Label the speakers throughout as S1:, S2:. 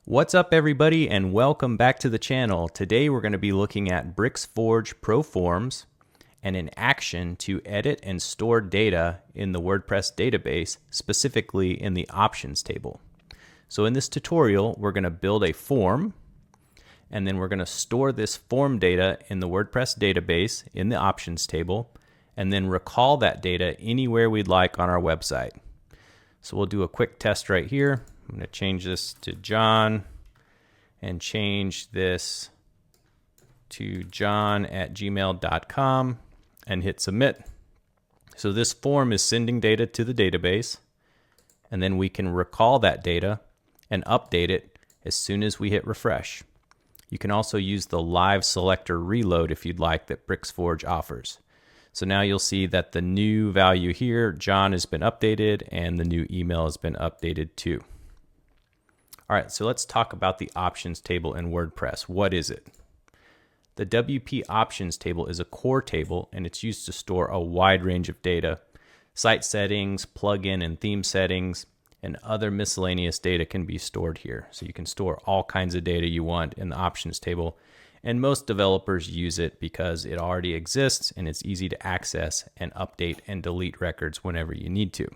S1: What's up everybody and welcome back to the channel. Today we're going to be looking at BricsForge Pro Forms and an action to edit and store data in the WordPress database, specifically in the options table. So in this tutorial, we're going to build a form and then we're going to store this form data in the WordPress database in the options table and then recall that data anywhere we'd like on our website. So we'll do a quick test right here. I'm going to change this to John and change this to john@gmail.com and hit submit. So this form is sending data to the database, and then we can recall that data and update it as soon as we hit refresh. You can also use the live selector reload if you'd like that BricsForge offers. So now you'll see that the new value here, John, has been updated and the new email has been updated too. All right, so let's talk about the options table in WordPress. What is it? The WP options table is a core table and it's used to store a wide range of data. Site settings, plugin and theme settings, and other miscellaneous data can be stored here. So you can store all kinds of data you want in the options table. And most developers use it because it already exists and it's easy to access and update and delete records whenever you need to.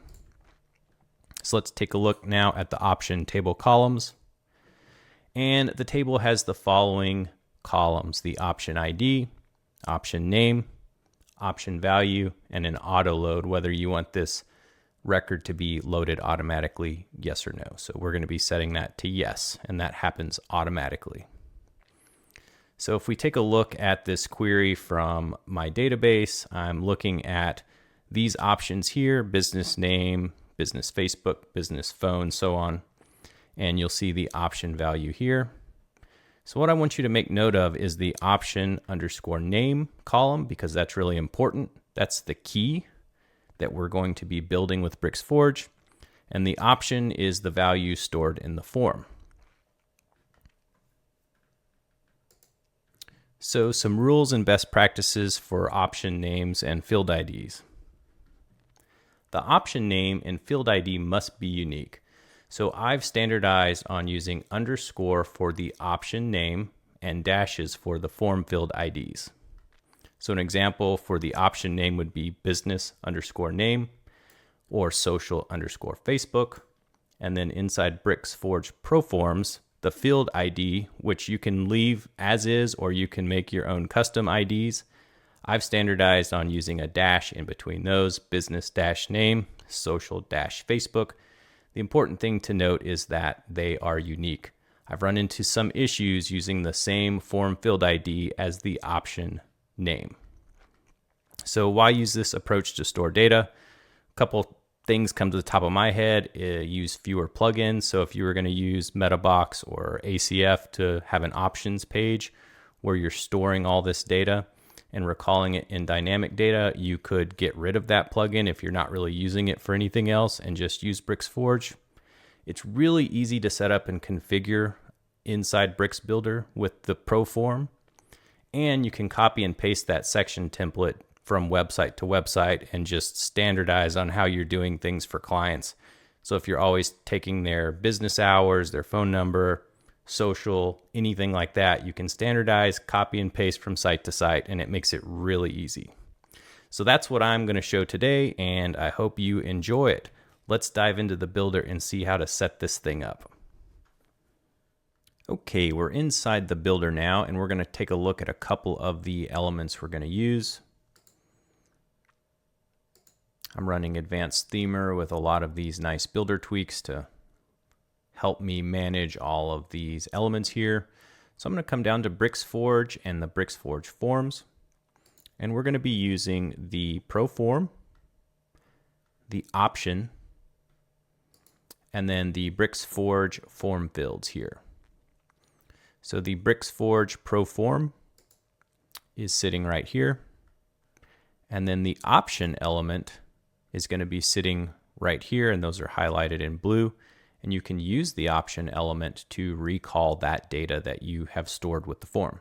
S1: So let's take a look now at the option table columns. And the table has the following columns: the option ID, option name, option value, and an auto load, whether you want this record to be loaded automatically, yes or no. So we're going to be setting that to yes, and that happens automatically. So if we take a look at this query from my database, I'm looking at these options here: business name, business Facebook, business phone, so on. And you'll see the option value here. So what I want you to make note of is the option_name column, because that's really important. That's the key that we're going to be building with BricsForge. And the option is the value stored in the form. So some rules and best practices for option names and field IDs. The option name and field ID must be unique. So I've standardized on using underscore for the option name and dashes for the form field IDs. So an example for the option name would be business_name or social_Facebook. And then inside BricsForge Pro Forms, the field ID, which you can leave as is or you can make your own custom IDs. I've standardized on using a dash in between those: business-name, social-Facebook. The important thing to note is that they are unique. I've run into some issues using the same form field ID as the option name. So why use this approach to store data? A couple things come to the top of my head. Use fewer plugins. So if you were going to use MetaBox or ACF to have an options page where you're storing all this data and recalling it in dynamic data, you could get rid of that plugin if you're not really using it for anything else and just use BricsForge. It's really easy to set up and configure inside Bricks Builder with the Pro Form, and you can copy and paste that section template from website to website and just standardize on how you're doing things for clients. So if you're always taking their business hours, their phone number, social, anything like that, you can standardize, copy and paste from site to site, and it makes it really easy. So that's what I'm going to show today, and I hope you enjoy it. Let's dive into the builder and see how to set this thing up. Okay, we're inside the builder now, and we're going to take a look at a couple of the elements we're going to use. I'm running Advanced Themer with a lot of these nice builder tweaks to help me manage all of these elements here. So I'm going to come down to BricsForge and the BricsForge forms, and we're going to be using the Pro Form, the option, and then the BricsForge form fields here. So the BricsForge Pro Form is sitting right here, and then the option element is going to be sitting right here, and those are highlighted in blue. And you can use the option element to recall that data that you have stored with the form.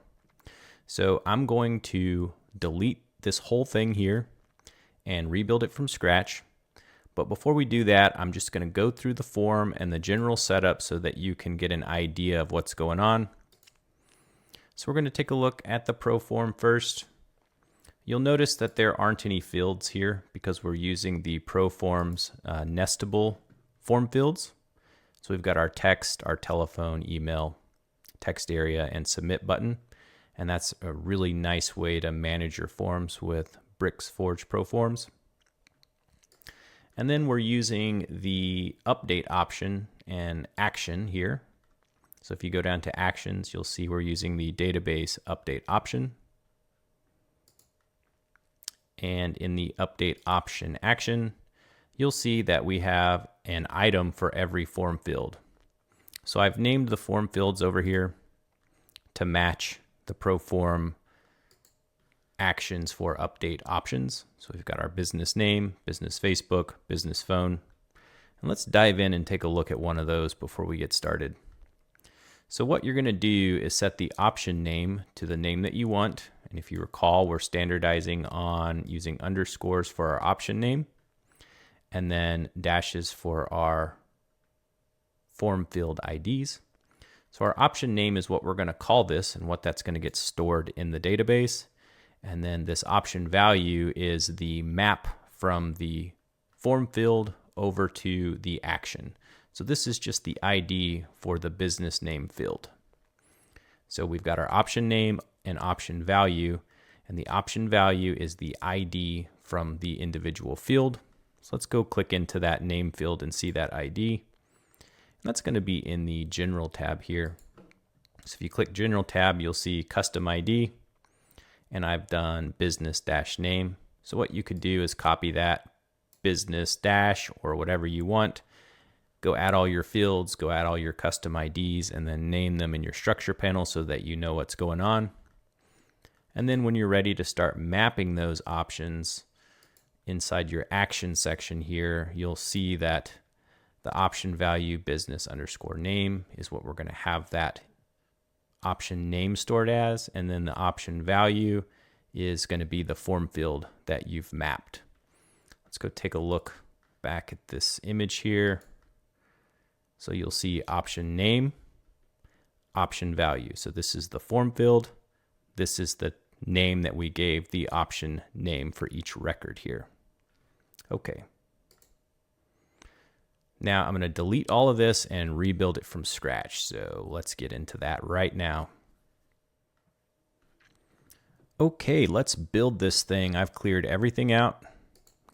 S1: So I'm going to delete this whole thing here and rebuild it from scratch. But before we do that, I'm just going to go through the form and the general setup so that you can get an idea of what's going on. So we're going to take a look at the Pro form first. You'll notice that there aren't any fields here because we're using the Pro form's nestable form fields. So we've got our text, our telephone, email, text area, and submit button. And that's a really nice way to manage your forms with BricsForge Pro forms. And then we're using the update option and action here. So if you go down to actions, you'll see we're using the database update option. And in the update option action, you'll see that we have an item for every form field. So I've named the form fields over here to match the Pro form actions for update options. So we've got our business name, business Facebook, business phone. And let's dive in and take a look at one of those before we get started. So what you're going to do is set the option name to the name that you want. And if you recall, we're standardizing on using underscores for our option name and then dashes for our form field IDs. So our option name is what we're going to call this and what that's going to get stored in the database. And then this option value is the map from the form field over to the action. So this is just the ID for the business name field. So we've got our option name and option value, and the option value is the ID from the individual field. So let's go click into that name field and see that ID. And that's going to be in the General tab here. So if you click General tab, you'll see Custom ID, and I've done business-name. So what you could do is copy that business dash or whatever you want, go add all your fields, go add all your custom IDs, and then name them in your structure panel so that you know what's going on. And then when you're ready to start mapping those options inside your action section here, you'll see that the option value business_name is what we're going to have that option name stored as, and then the option value is going to be the form field that you've mapped. Let's go take a look back at this image here. So you'll see option name, option value. So this is the form field. This is the name that we gave the option name for each record here. Okay. Now I'm going to delete all of this and rebuild it from scratch. So let's get into that right now. Okay, let's build this thing. I've cleared everything out.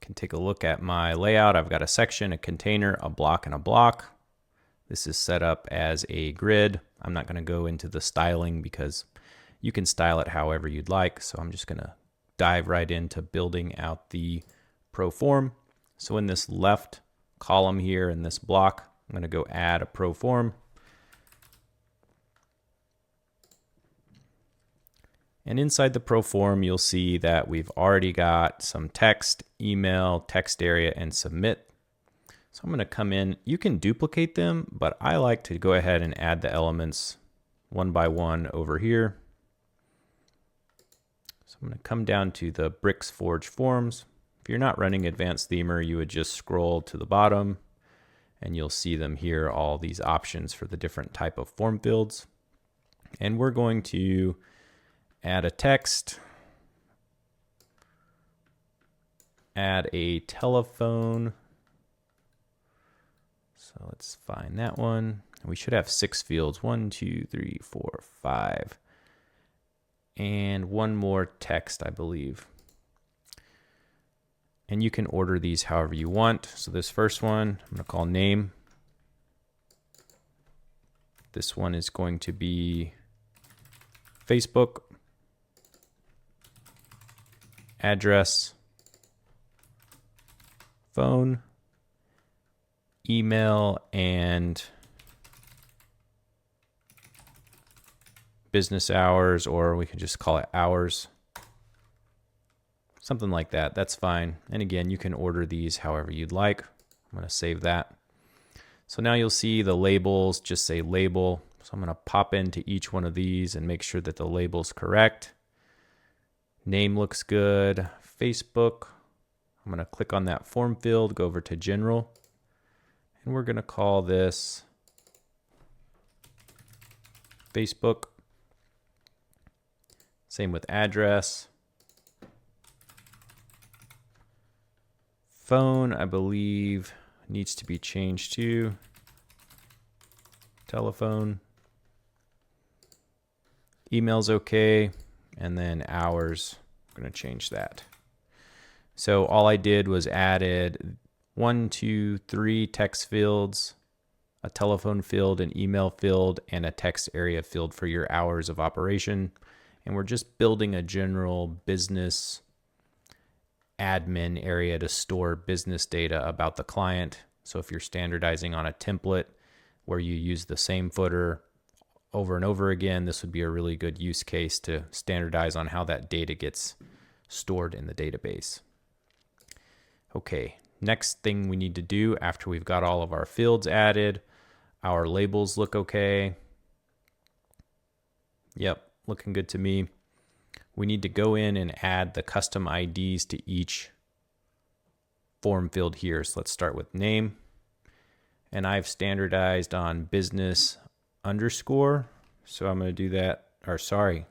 S1: Can take a look at my layout. I've got a section, a container, a block, and a block. This is set up as a grid. I'm not going to go into the styling because you can style it however you'd like. So I'm just going to dive right into building out the Pro form. So in this left column here in this block, I'm going to go add a Pro form. And inside the Pro form, you'll see that we've already got some text, email, text area, and submit. So I'm going to come in. You can duplicate them, but I like to go ahead and add the elements one by one over here. So I'm going to come down to the BricsForge forms. If you're not running Advanced Themer, you would just scroll to the bottom and you'll see them here, all these options for the different type of form fields. And we're going to add a text, add a telephone. So let's find that one. We should have 6 fields, 1, 2, 3, 4, 5, and one more text, I believe. And you can order these however you want. So this first one, I'm going to call name. This one is going to be Facebook, address, phone, email, and business hours, or we can just call it hours. Something like that, that's fine. And again, you can order these however you'd like. I'm going to save that. So now you'll see the labels just say label. So I'm going to pop into each one of these and make sure that the label's correct. Name looks good. Facebook, I'm going to click on that form field, go over to general, and we're going to call this Facebook. Same with address. Phone, I believe, needs to be changed to telephone. Email's okay. And then hours, I'm going to change that. So all I did was added 1, 2, 3 text fields, a telephone field, an email field, and a text area field for your hours of operation. And we're just building a general business admin area to store business data about the client. So if you're standardizing on a template where you use the same footer over and over again, this would be a really good use case to standardize on how that data gets stored in the database. Okay, next thing we need to do after we've got all of our fields added, our labels look okay. Yep, looking good to me. We need to go in and add the custom IDs to each form field here. So let's start with name. And I've standardized on business underscore. So I'm going to do that, or sorry,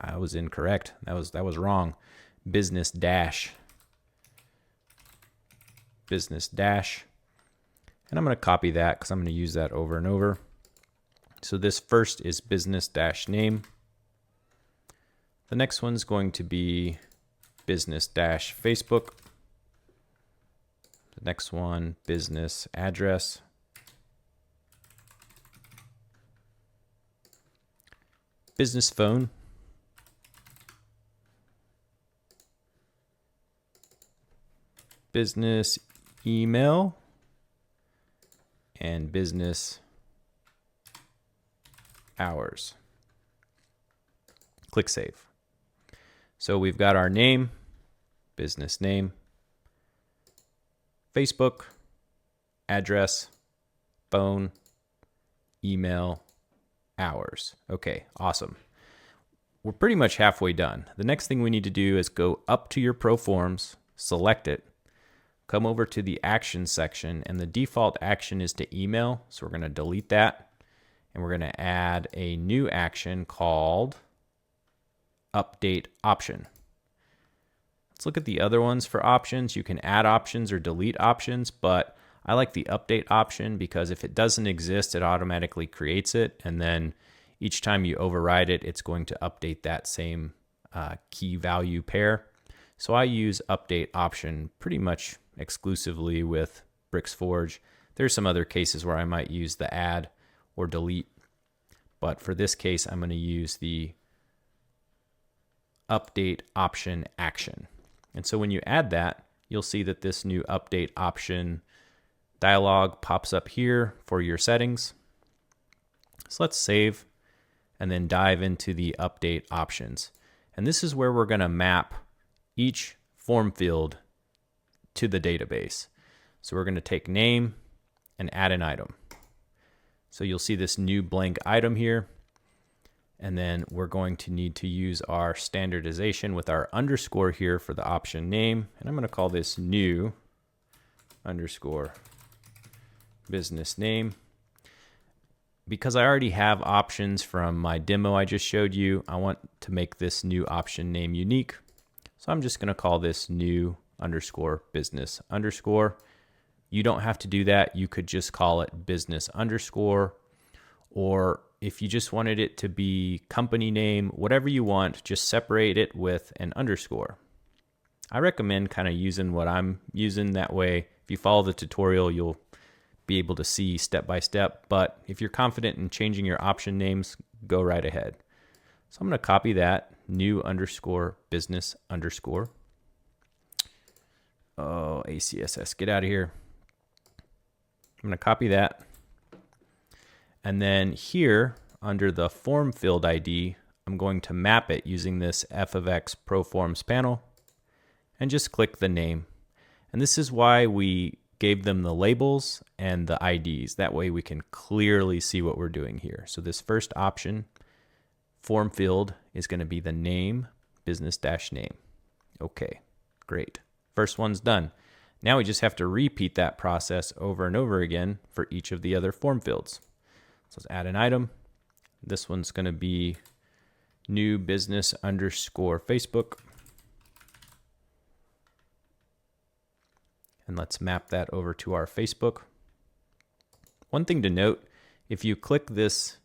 S1: I was incorrect. That was wrong. Business dash. Business dash. And I'm going to copy that because I'm going to use that over and over. So this first is business dash name. The next one's going to be business dash Facebook. The next one, business address. Business phone. Business email. And business hours. Click save. So we've got our name, business name, Facebook, address, phone, email, hours. Okay, awesome. We're pretty much halfway done. The next thing we need to do is go up to your Pro Forms, select it, come over to the actions section, and the default action is to email. So we're going to delete that, and we're going to add a new action called update option. Let's look at the other ones for options. You can add options or delete options, but I like the update option because if it doesn't exist, it automatically creates it. And then each time you override it, it's going to update that same key value pair. So I use update option pretty much exclusively with BricsForge. There's some other cases where I might use the add or delete, but for this case, I'm going to use the update option action. And so when you add that, you'll see that this new update option dialog pops up here for your settings. So let's save and then dive into the update options. And this is where we're going to map each form field to the database. So we're going to take name and add an item. So you'll see this new blank item here. And then we're going to need to use our standardization with our underscore here for the option name. And I'm going to call this new underscore business name. Because I already have options from my demo I just showed you, I want to make this new option name unique. So I'm just going to call this new underscore business underscore. You don't have to do that. You could just call it business underscore, or if you just wanted it to be company name, whatever you want, just separate it with an underscore. I recommend kind of using what I'm using. That way, if you follow the tutorial, you'll be able to see step by step. But if you're confident in changing your option names, go right ahead. So I'm going to copy that, new underscore business underscore. Oh, ACSS, get out of here. I'm going to copy that. And then here under the form field ID, I'm going to map it using this f of x Pro Forms panel and just click the name. And this is why we gave them the labels and the IDs. That way we can clearly see what we're doing here. So this first option, form field, is going to be the name, business dash name. Okay, great. First one's done. Now we just have to repeat that process over and over again for each of the other form fields. So let's add an item. This one's going to be new business underscore Facebook. And let's map that over to our Facebook. One thing to note, if you click this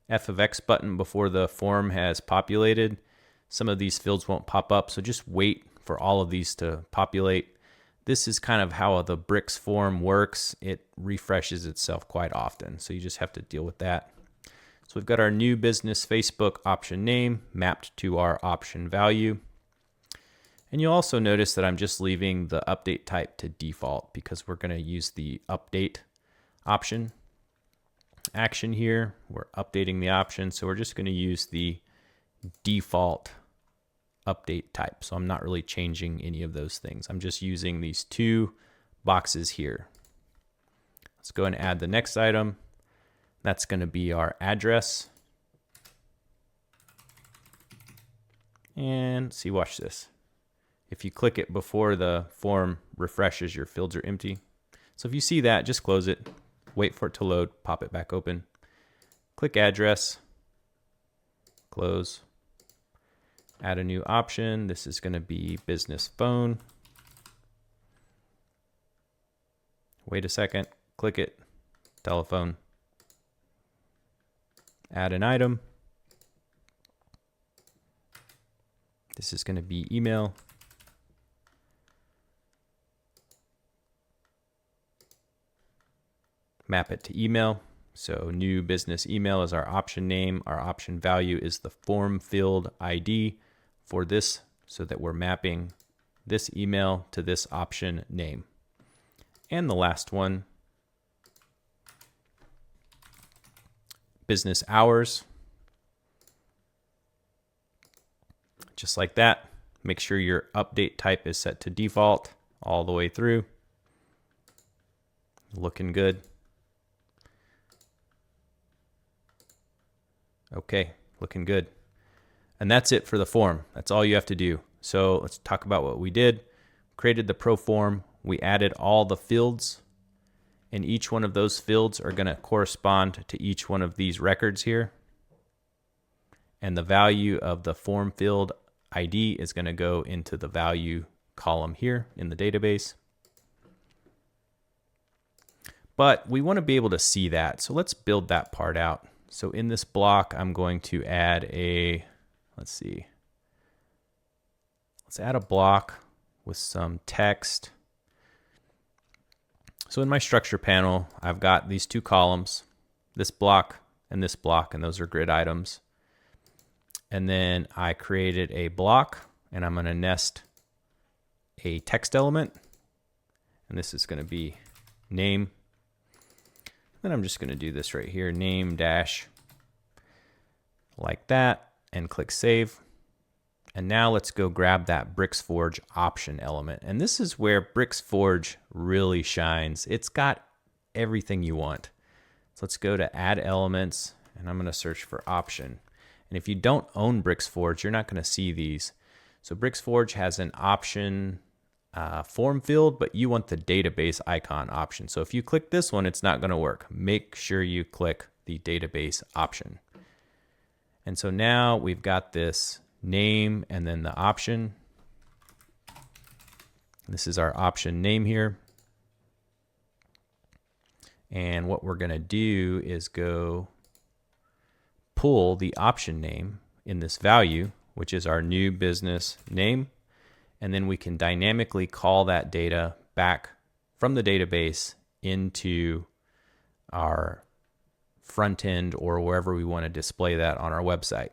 S1: f of x button before the form has populated, some of these fields won't pop up, so just wait for all of these to populate. This is kind of how the bricks form works. It refreshes itself quite often, so you just have to deal with that. So we've got our new business Facebook option name mapped to our option value. And you'll also notice that I'm just leaving the update type to default because we're going to use the update option action here. We're updating the option, so we're just going to use the default update type. So I'm not really changing any of those things. I'm just using these two boxes here. Let's go and add the next item. That's going to be our address. And see, watch this. If you click it before the form refreshes, your fields are empty. So if you see that, just close it, wait for it to load, pop it back open. Click address, close, add a new option. This is going to be business phone. Wait a second, click it, telephone. Add an item. This is going to be email. Map it to email. So new business email is our option name. Our option value is the form field ID for this, so that we're mapping this email to this option name. And the last one, business hours. Just like that. Make sure your update type is set to default all the way through. Looking good. Okay, looking good. And that's it for the form. That's all you have to do. So let's talk about what we did. Created the pro form. We added all the fields, and each one of those fields are going to correspond to each one of these records here. And the value of the form field ID is going to go into the value column here in the database. But we want to be able to see that. So let's build that part out. So in this block, I'm going to add a, let's add a block with some text. So in my structure panel, I've got these two columns, this block, and those are grid items. And then I created a block, and I'm going to nest a text element. And this is going to be name. Then I'm just going to do this right here, name dash, like that, and click save. And now let's go grab that BricsForge option element. And this is where BricsForge really shines. It's got everything you want. So let's go to add elements, and I'm going to search for option. And if you don't own BricsForge, you're not going to see these. So BricsForge has an option form field, but you want the database icon option. So if you click this one, it's not going to work. Make sure you click the database option. And so now we've got this name and then the option. This is our option name here. And what we're going to do is go pull the option name in this value, which is our new business name. And then we can dynamically call that data back from the database into our front end or wherever we want to display that on our website.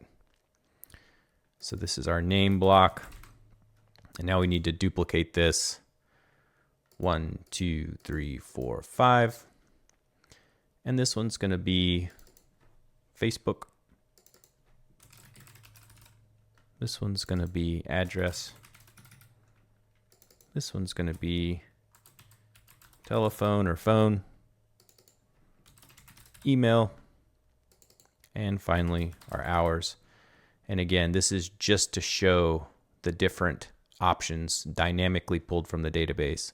S1: So this is our name block. And now we need to duplicate this 1, 2, 3, 4, 5. And this one's going to be Facebook. This one's going to be address. This one's going to be telephone or phone, email, and finally our hours. And again, this is just to show the different options dynamically pulled from the database.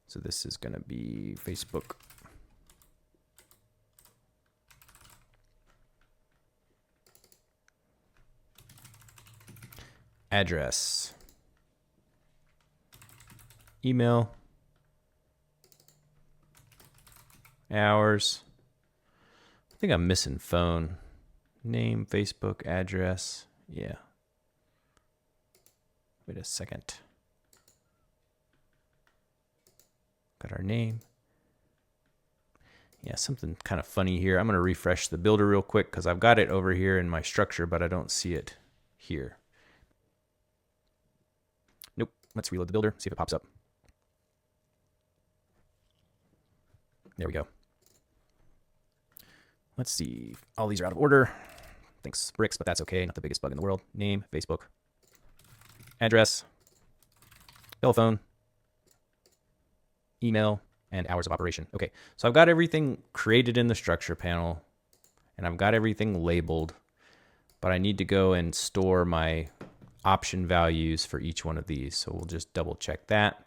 S1: So this is going to be Facebook. Address. Email. Hours. I think I'm missing phone. Name, Facebook, address. Yeah. Wait a second. Got our name. Yeah, something kind of funny here. I'm going to refresh the builder real quick because I've got it over here in my structure, but I don't see it here. Nope. Let's reload the builder, see if it pops up. There we go. Let's see. All these are out of order. Thanks, bricks, but that's okay. Not the biggest bug in the world. Name, Facebook, address, telephone, email, and hours of operation. Okay, so I've got everything created in the structure panel, and I've got everything labeled, but I need to go and store my option values for each one of these. So we'll just double check that.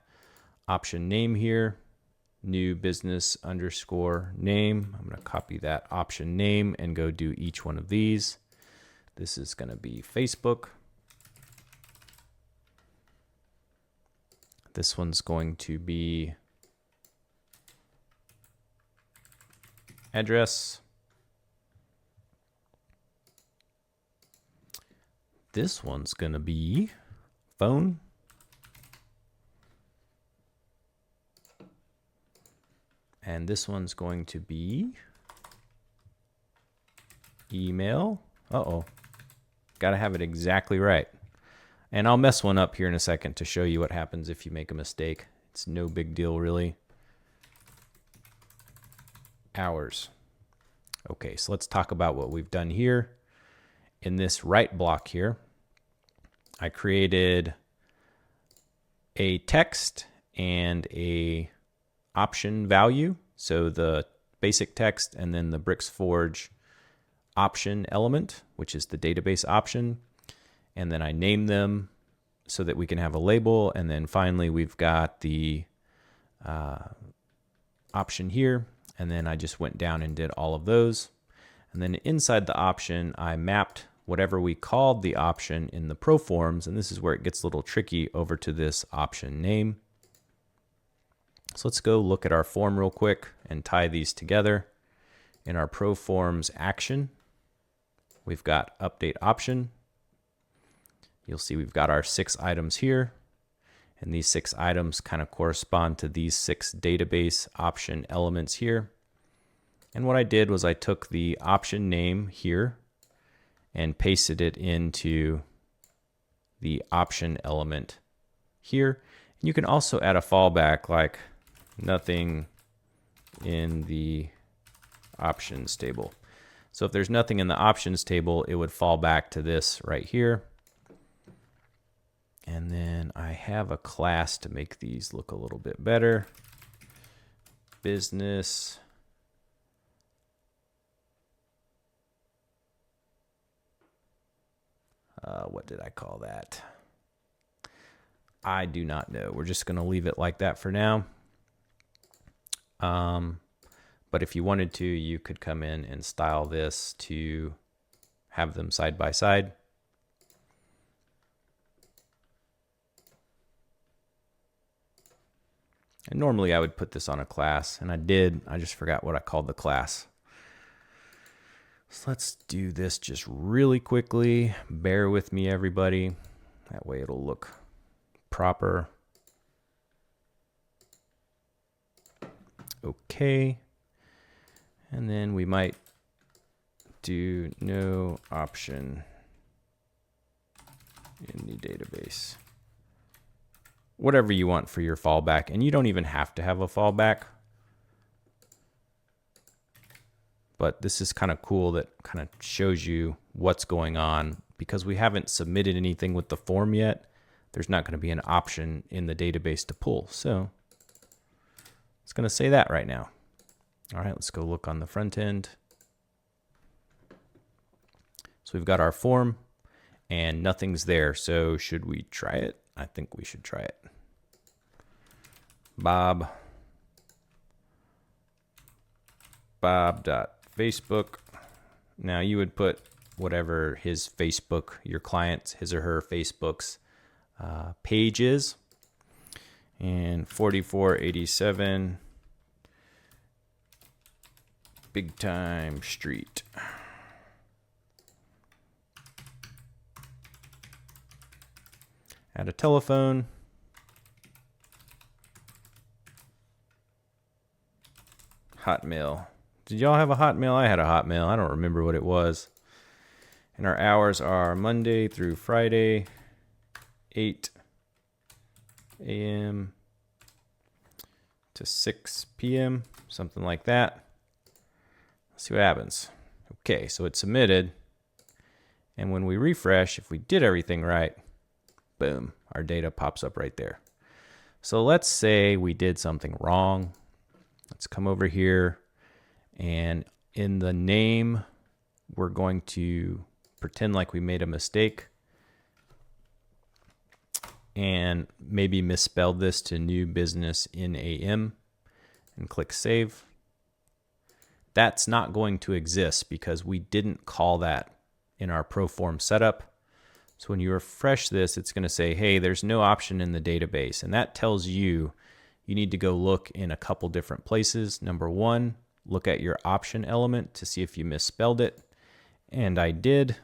S1: Option name here, new business underscore name. I'm going to copy that option name and go do each one of these. This is going to be Facebook. This one's going to be address. This one's going to be phone. And this one's going to be email. Uh-oh. Got to have it exactly right. And I'll mess one up here in a second to show you what happens if you make a mistake. It's no big deal, really. Hours. Okay, so let's talk about what we've done here. In this right block here, I created a text and a option value. So the basic text and then the Bricks Forge option element, which is the database option. And then I name them so that we can have a label. And then finally, we've got the option here. And then I just went down and did all of those. And then inside the option, I mapped whatever we called the option in the proforms. And this is where it gets a little tricky over to this option name. So let's go look at our form real quick and tie these together. In our proforms action, we've got update option. You'll see we've got our 6 items here. And these 6 items kind of correspond to these 6 database option elements here. And what I did was I took the option name here and pasted it into the option element here. And you can also add a fallback like nothing in the options table. So if there's nothing in the options table, it would fall back to this right here. And then I have a class to make these look a little bit better. Business. What did I call that? I do not know. We're just going to leave it like that for now. But if you wanted to, you could come in and style this to have them side by side. And normally I would put this on a class, and I did. I just forgot what I called the class. So let's do this just really quickly. Bear with me, everybody. That way it'll look proper. Okay. And then we might do no option in the database. Whatever you want for your fallback. And you don't even have to have a fallback. But this is kind of cool that kind of shows you what's going on. Because we haven't submitted anything with the form yet, there's not going to be an option in the database to pull. So it's going to say that right now. All right, let's go look on the front end. So we've got our form and nothing's there. So should we try it? I think we should try it. Bob.Facebook. Now you would put whatever his Facebook, your client's, his or her Facebook's page is. And 4487 Big Time Street. Add a telephone. Hotmail. Did y'all have a Hotmail? I had a Hotmail. I don't remember what it was. And our hours are Monday through Friday, 8 a.m. to 6 p.m., something like that. Let's see what happens. Okay, so it's submitted. And when we refresh, if we did everything right, boom, our data pops up right there. So let's say we did something wrong. Let's come over here, and in the name, we're going to pretend like we made a mistake and maybe misspelled this to New Business in AM and click Save. That's not going to exist because we didn't call that in our Proform setup. So when you refresh this, it's going to say, hey, there's no option in the database. And that tells you you need to go look in a couple different places. Number one, look at your option element to see if you misspelled it. And I did.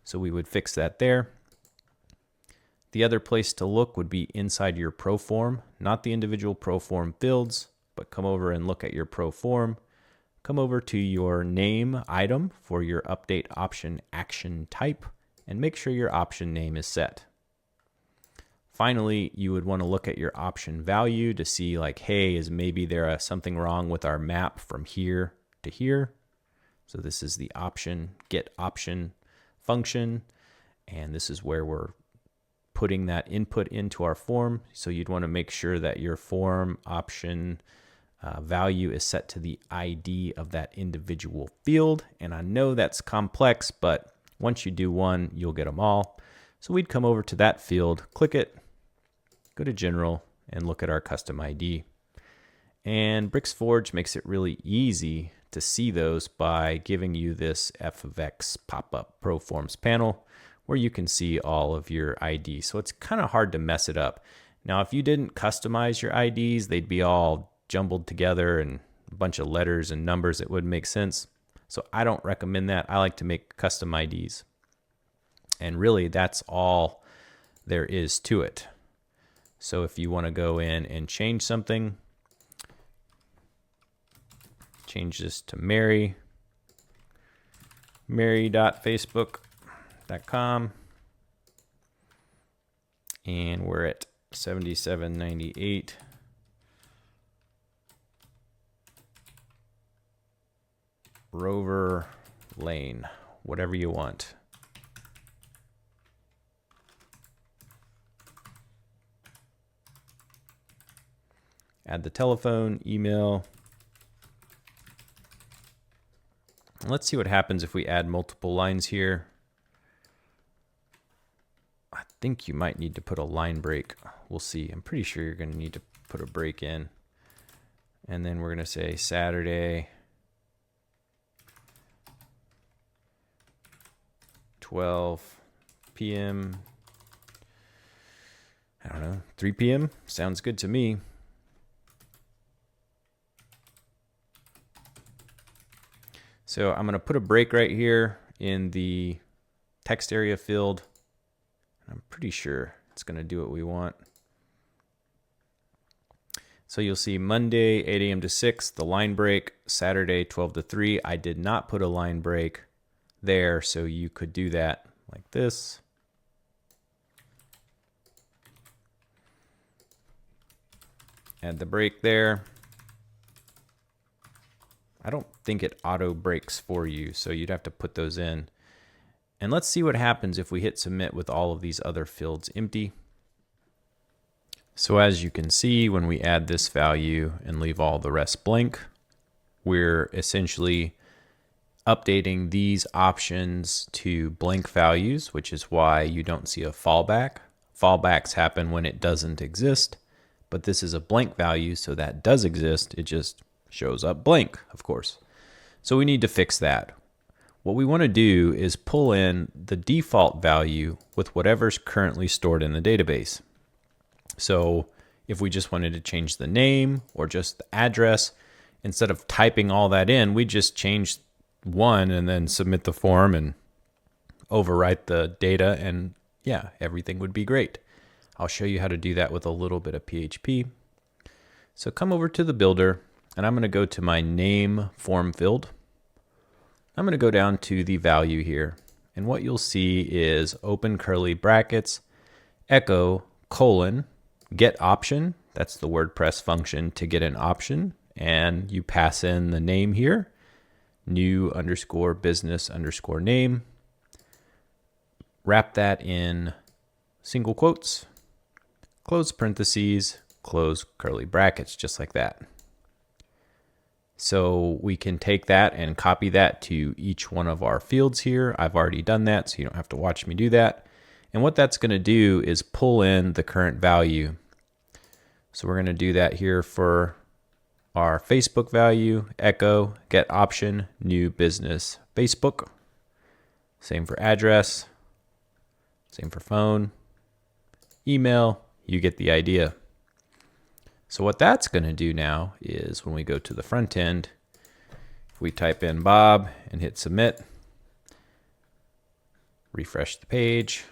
S1: So we would fix that there. The other place to look would be inside your Proform, not the individual Proform fields, but come over and look at your Proform. Come over to your name item for your update option action type and make sure your option name is set. Finally, you would want to look at your option value to see like, hey, is maybe there something wrong with our map from here to here? So this is the option, get option function, and this is where we're putting that input into our form. So you'd want to make sure that your form option value is set to the ID of that individual field. And I know that's complex, but once you do one, you'll get them all. So we'd come over to that field, click it, go to General, and look at our custom ID. And BricsForge makes it really easy to see those by giving you this f of x pop-up Proforms panel where you can see all of your IDs. So it's kind of hard to mess it up. Now, if you didn't customize your IDs, they'd be all jumbled together and a bunch of letters and numbers. It wouldn't make sense. So I don't recommend that. I like to make custom IDs. And really, that's all there is to it. So if you want to go in and change something, change this to Mary, mary.facebook.com, and we're at 7798 Rover Lane, whatever you want. Add the telephone, email. Let's see what happens if we add multiple lines here. I think you might need to put a line break. We'll see. I'm pretty sure you're going to need to put a break in. And then we're going to say Saturday, 12 p.m. I don't know, 3 p.m. Sounds good to me. So I'm going to put a break right here in the text area field. I'm pretty sure it's going to do what we want. So you'll see Monday, 8 a.m. to 6, the line break. Saturday, 12 to 3. I did not put a line break there, so you could do that like this. Add the break there. I don't think it auto breaks for you, so you'd have to put those in. And let's see what happens if we hit submit with all of these other fields empty. So as you can see, when we add this value and leave all the rest blank, we're essentially updating these options to blank values, which is why you don't see a fallback. Fallbacks happen when it doesn't exist, but this is a blank value, so that does exist. It just shows up blank, of course. So we need to fix that. What we want to do is pull in the default value with whatever's currently stored in the database. So if we just wanted to change the name or just the address, instead of typing all that in, we just change one and then submit the form and overwrite the data, and yeah, everything would be great. I'll show you how to do that with a little bit of PHP. So come over to the builder, and I'm going to go to my name form field. I'm going to go down to the value here, and what you'll see is open curly brackets, echo, colon, get option. That's the WordPress function to get an option, and you pass in the name here, new underscore business underscore name. Wrap that in single quotes, close parentheses, close curly brackets, just like that. So we can take that and copy that to each one of our fields here. I've already done that, so you don't have to watch me do that. And what that's going to do is pull in the current value. So we're going to do that here for our Facebook value, echo, get option, new business, Facebook. Same for address, same for phone, email, you get the idea. So what that's going to do now is when we go to the front end, if we type in Bob and hit submit, refresh the page,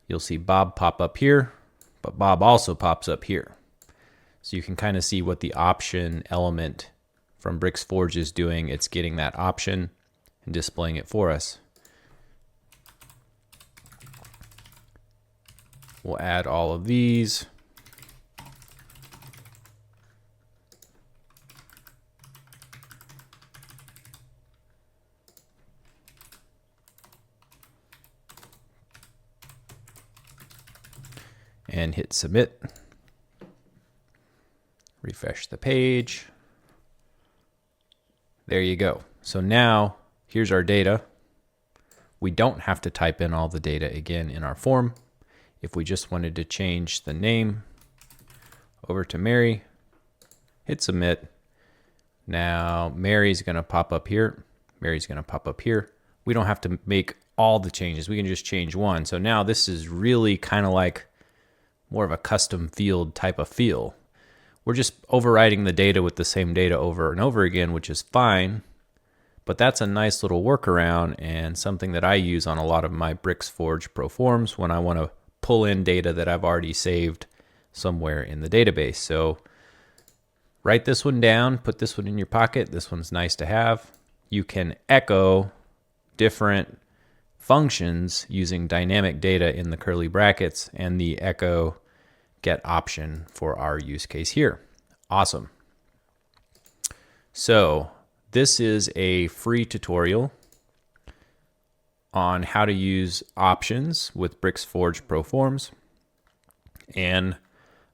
S1: you'll see Bob pop up here, but Bob also pops up here. So you can kind of see what the option element from BricsForge is doing. It's getting that option and displaying it for us. We'll add all of these. And hit submit. Refresh the page. There you go. So now here's our data. We don't have to type in all the data again in our form. If we just wanted to change the name over to Mary, hit submit. Now Mary's going to pop up here. Mary's going to pop up here. We don't have to make all the changes. We can just change one. So now this is really kind of like more of a custom field type of feel. We're just overriding the data with the same data over and over again, which is fine, but that's a nice little workaround and something that I use on a lot of my BricsForge Pro forms when I want to pull in data that I've already saved somewhere in the database. So write this one down, put this one in your pocket. This one's nice to have. You can echo different functions using dynamic data in the curly brackets and the echo get option for our use case here. Awesome. So this is a free tutorial on how to use options with BricsForge Pro Forms and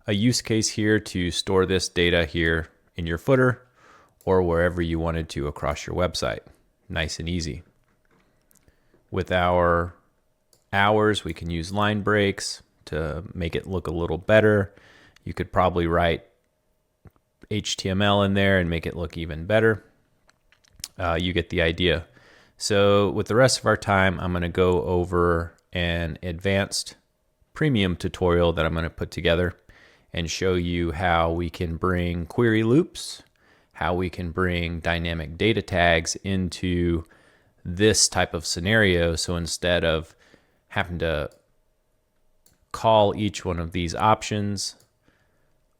S1: a use case here to store this data here in your footer or wherever you wanted to across your website. Nice and easy. With our hours, we can use line breaks to make it look a little better. You could probably write HTML in there and make it look even better. You get the idea. So with the rest of our time, I'm going to go over an advanced premium tutorial that I'm going to put together and show you how we can bring query loops, how we can bring dynamic data tags into this type of scenario. So instead of having to call each one of these options,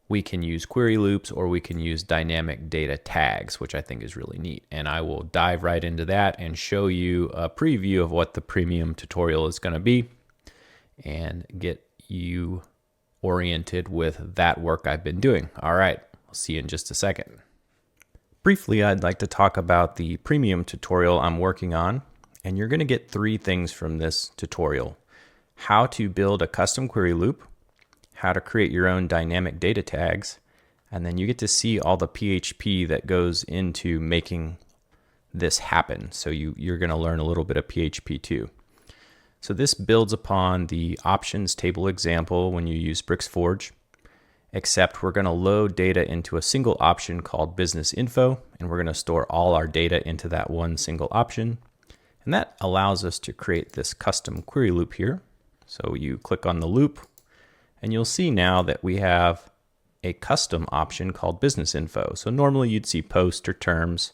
S1: we can use query loops or we can use dynamic data tags, which I think is really neat. And I will dive right into that and show you a preview of what the premium tutorial is going to be and get you oriented with that work I've been doing. All right, I'll see you in just a second. Briefly, I'd like to talk about the premium tutorial I'm working on, and you're going to get 3 things from this tutorial: how to build a custom query loop, how to create your own dynamic data tags, and then you get to see all the PHP that goes into making this happen. So you're going to learn a little bit of PHP too. So this builds upon the options table example when you use BricsForge, except we're going to load data into a single option called business info, and we're going to store all our data into that one single option. And that allows us to create this custom query loop here. So you click on the loop, and you'll see now that we have a custom option called business info. So normally you'd see post or terms,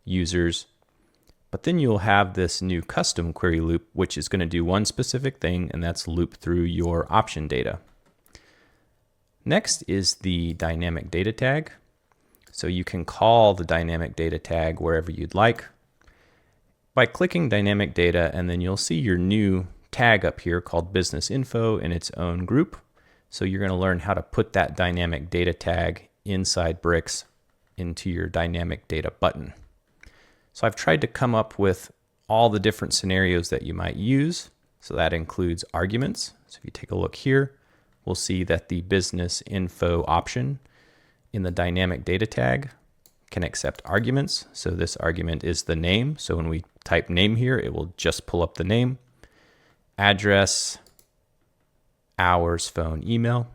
S1: users, but then you'll have this new custom query loop, which is going to do one specific thing, and that's loop through your option data. Next is the dynamic data tag. So you can call the dynamic data tag wherever you'd like by clicking dynamic data, and then you'll see your new tag up here called business info in its own group. So you're going to learn how to put that dynamic data tag inside Bricks into your dynamic data button. So I've tried to come up with all the different scenarios that you might use. So that includes arguments. So if you take a look here, we'll see that the business info option in the dynamic data tag can accept arguments. So this argument is the name. So when we type name here, it will just pull up the name, address, hours, phone, email.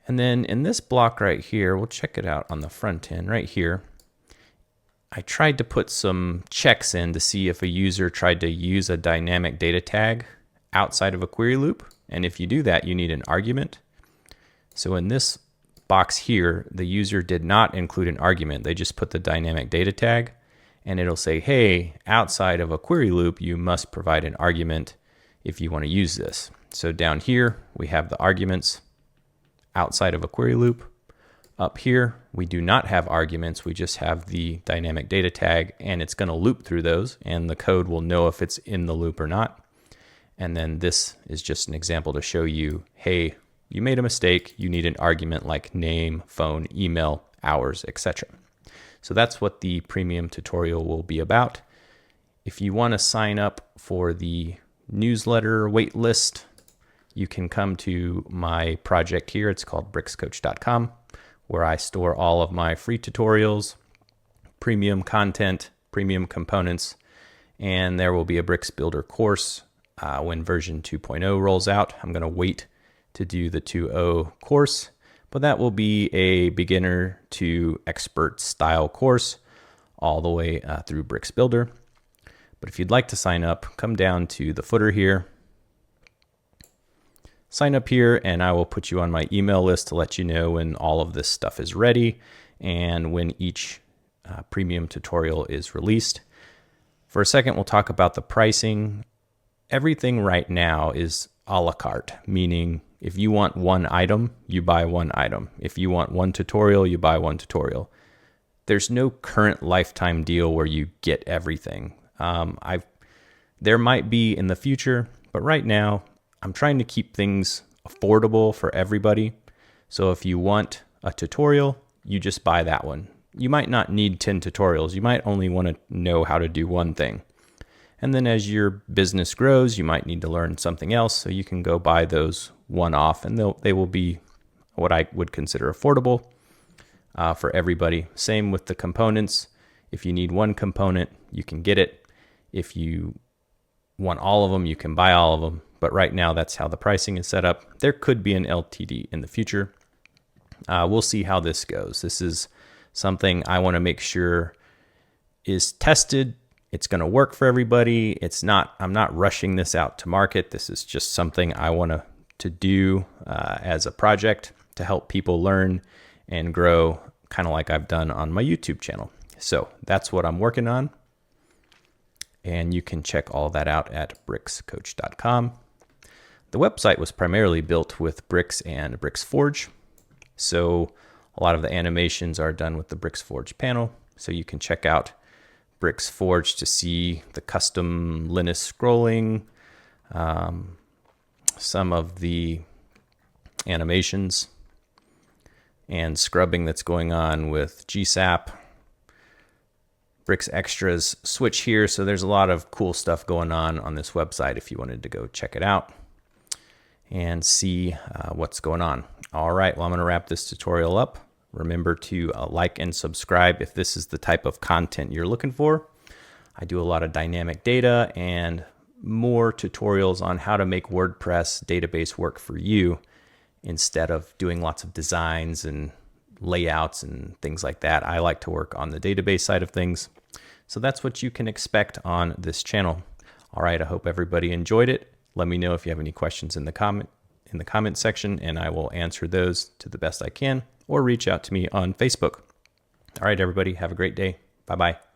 S1: And then in this block right here, we'll check it out on the front end right here. I tried to put some checks in to see if a user tried to use a dynamic data tag outside of a query loop. And if you do that, you need an argument. So in this box here, the user did not include an argument. They just put the dynamic data tag, and it'll say, hey, outside of a query loop, you must provide an argument if you want to use this. So down here, we have the arguments outside of a query loop. Up here, we do not have arguments. We just have the dynamic data tag, and it's going to loop through those, and the code will know if it's in the loop or not. And then this is just an example to show you, hey, you made a mistake. You need an argument like name, phone, email, hours, etc. So that's what the premium tutorial will be about. If you want to sign up for the newsletter wait list, you can come to my project here. It's called brickscoach.com, where I store all of my free tutorials, premium content, premium components, and there will be a Bricks Builder course when version 2.0 rolls out. I'm going to wait to do the 2.0 course, but that will be a beginner to expert style course all the way through Bricks Builder. But if you'd like to sign up, come down to the footer here, sign up here, and I will put you on my email list to let you know when all of this stuff is ready and when each premium tutorial is released. For a second, we'll talk about the pricing. Everything right now is a la carte, meaning if you want one item, you buy one item. If you want one tutorial, you buy one tutorial. There's no current lifetime deal where you get everything. There might be in the future, but right now I'm trying to keep things affordable for everybody. So if you want a tutorial, you just buy that one. You might not need 10 tutorials. You might only want to know how to do one thing. And then as your business grows, you might need to learn something else. So you can go buy those one-off, and they will be what I would consider affordable for everybody. Same with the components. If you need one component, you can get it. If you want all of them, you can buy all of them. But right now, that's how the pricing is set up. There could be an LTD in the future. We'll see how this goes. This is something I want to make sure is tested. It's going to work for everybody. I'm not rushing this out to market. This is just something I want to do as a project to help people learn and grow, kind of like I've done on my YouTube channel. So that's what I'm working on. And you can check all that out at brickscoach.com. The website was primarily built with Bricks and BricsForge. So a lot of the animations are done with the BricsForge panel. So you can check out BricsForge to see the custom Linus scrolling, some of the animations and scrubbing that's going on with GSAP. Bricks Extras switch here. So there's a lot of cool stuff going on this website if you wanted to go check it out and see what's going on. All right, well, I'm going to wrap this tutorial up. Remember to like and subscribe if this is the type of content you're looking for. I do a lot of dynamic data and more tutorials on how to make WordPress database work for you instead of doing lots of designs and layouts and things like that. I like to work on the database side of things. So that's what you can expect on this channel. All right, I hope everybody enjoyed it. Let me know if you have any questions in the comment section, and I will answer those to the best I can, or reach out to me on Facebook. All right, everybody, have a great day. Bye-bye.